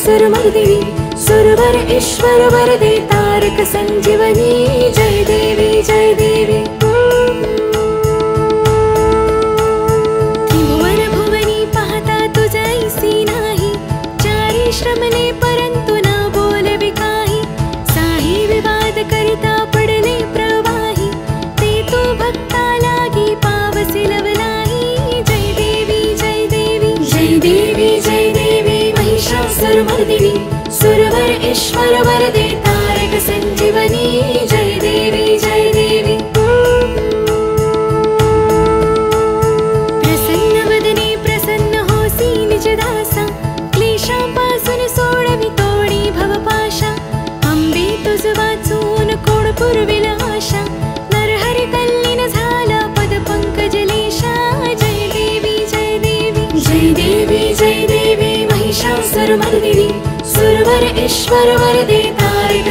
महिषासुरमर्दिनी सुरवर ईश्वर वरदे तारक संजीवनी जय देवी जय देवी। त्रिभुवन भुवनी पाहता तुझ ऐसी नाही चारी श्रमने परंतु न बोलवे काही साही विवाद करिता पडले प्रवाही ते तू भक्ता लागी पावसी लवलाही जय देवी जय देवी जय देवी जय देवी महिषासुरमर्दिनी सुरवर ईश्वर वरदे तारक संजीवनी जय देवी जय देवी। प्रसन्न वदने प्रसन्न होसी निज दासा क्लेशापासून सोडवी तोडी भवपाशा अंबे तुझ वाचून कोण पुरविल आशा नरहरि तल्लीन झाला पद पंकजलेशा जय देवी जय देवी जय देवी जय देवी महिषासुरमर्दिनी सुरवर ईश्वर वरदे तारक